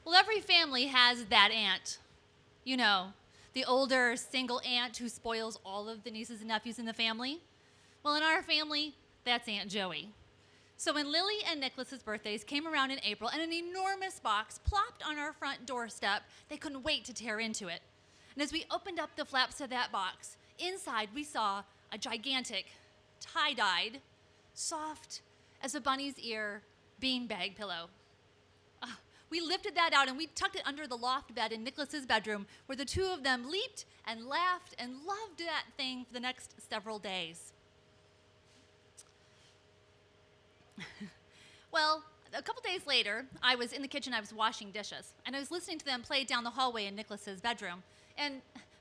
Well, every family has that aunt. You know, the older single aunt who spoils all of the nieces and nephews in the family. Well, in our family, that's Aunt Joey. So when Lily and Nicholas's birthdays came around in April and an enormous box plopped on our front doorstep, they couldn't wait to tear into it. And as we opened up the flaps of that box, inside we saw a gigantic, tie-dyed, soft as a bunny's ear beanbag pillow. We lifted that out and we tucked it under the loft bed in Nicholas's bedroom, where the two of them leaped and laughed and loved that thing for the next several days. Well, a couple days later, I was in the kitchen, I was washing dishes, and I was listening to them play down the hallway in Nicholas's bedroom. And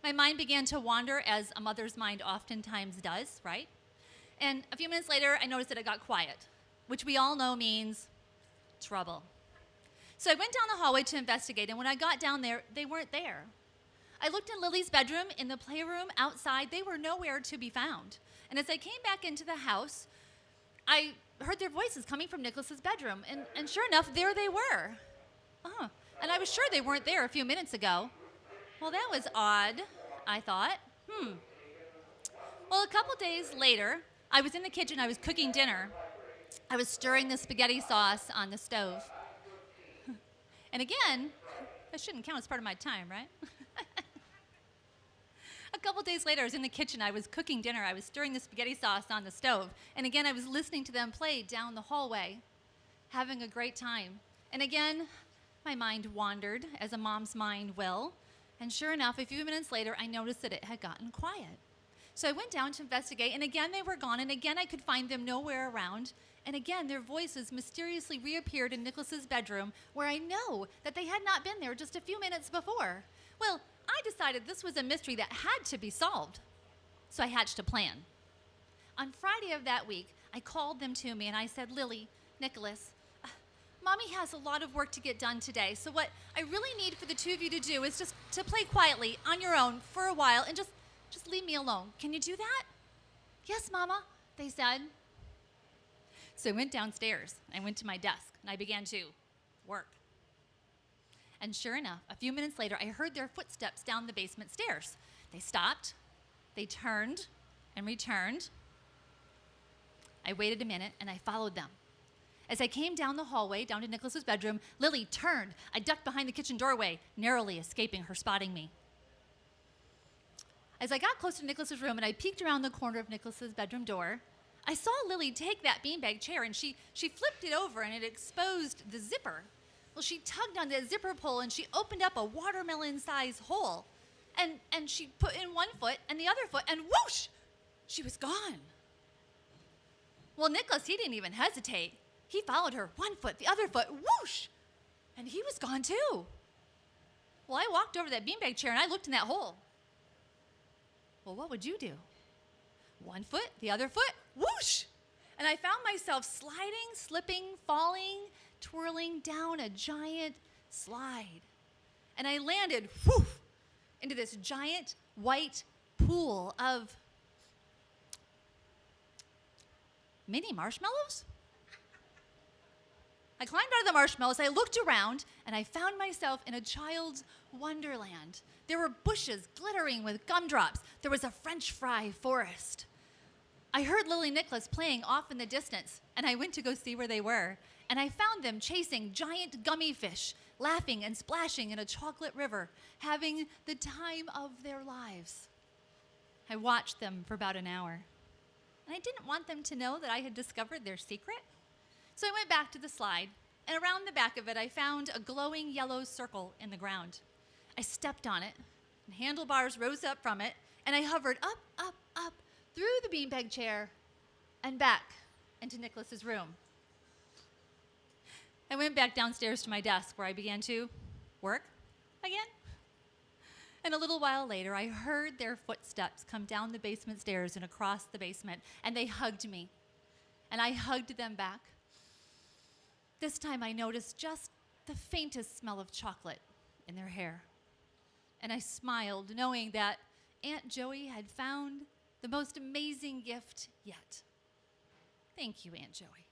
my mind began to wander, as a mother's mind oftentimes does, right? And a few minutes later, I noticed that it got quiet, which we all know means trouble. So I went down the hallway to investigate, and when I got down there, they weren't there. I looked in Lily's bedroom, in the playroom, outside. They were nowhere to be found. And as I came back into the house, I heard their voices coming from Nicholas's bedroom, and sure enough, there they were. And I was sure they weren't there a few minutes ago. Well, that was odd, I thought. Well, a couple days later, I was in the kitchen, I was cooking dinner. I was stirring the spaghetti sauce on the stove. And again, that shouldn't count as part of my time, right? A couple days later, I was in the kitchen. I was cooking dinner. I was stirring the spaghetti sauce on the stove. And again, I was listening to them play down the hallway, having a great time. And again, my mind wandered, as a mom's mind will. And sure enough, a few minutes later, I noticed that it had gotten quiet. So I went down to investigate, and again, they were gone. And again, I could find them nowhere around. And again, their voices mysteriously reappeared in Nicholas's bedroom, where I know that they had not been there just a few minutes before. Well, I decided this was a mystery that had to be solved. So I hatched a plan. On Friday of that week, I called them to me and I said, Lily, Nicholas, Mommy has a lot of work to get done today. So what I really need for the two of you to do is just to play quietly on your own for a while and just leave me alone. Can you do that? Yes, Mama, they said. So I went downstairs. I went to my desk and I began to work. And sure enough, a few minutes later, I heard their footsteps down the basement stairs. They stopped, they turned and returned. I waited a minute and I followed them. As I came down the hallway, down to Nicholas's bedroom, Lily turned. I ducked behind the kitchen doorway, narrowly escaping her spotting me. As I got close to Nicholas's room and I peeked around the corner of Nicholas's bedroom door, I saw Lily take that beanbag chair and she flipped it over and it exposed the zipper. Well, she tugged on the zipper pull and she opened up a watermelon-sized hole. And she put in one foot and the other foot, and whoosh, she was gone. Well, Nicholas, he didn't even hesitate. He followed her, one foot, the other foot, whoosh, and he was gone too. Well, I walked over to that beanbag chair and I looked in that hole. Well, what would you do? One foot, the other foot, whoosh, and I found myself sliding, slipping, falling, twirling down a giant slide. And I landed, whoof, into this giant white pool of mini marshmallows. I climbed out of the marshmallows, I looked around, and I found myself in a child's wonderland. There were bushes glittering with gumdrops. There was a French fry forest. I heard Lily and Nicholas playing off in the distance, and I went to go see where they were. And I found them chasing giant gummy fish, laughing and splashing in a chocolate river, having the time of their lives. I watched them for about an hour, and I didn't want them to know that I had discovered their secret. So I went back to the slide, and around the back of it, I found a glowing yellow circle in the ground. I stepped on it, and handlebars rose up from it, and I hovered up, up, up, through the beanbag chair, and back into Nicholas's room. I went back downstairs to my desk where I began to work again. And a little while later, I heard their footsteps come down the basement stairs and across the basement, and they hugged me. And I hugged them back. This time I noticed just the faintest smell of chocolate in their hair. And I smiled, knowing that Aunt Joey had found the most amazing gift yet. Thank you, Aunt Joey.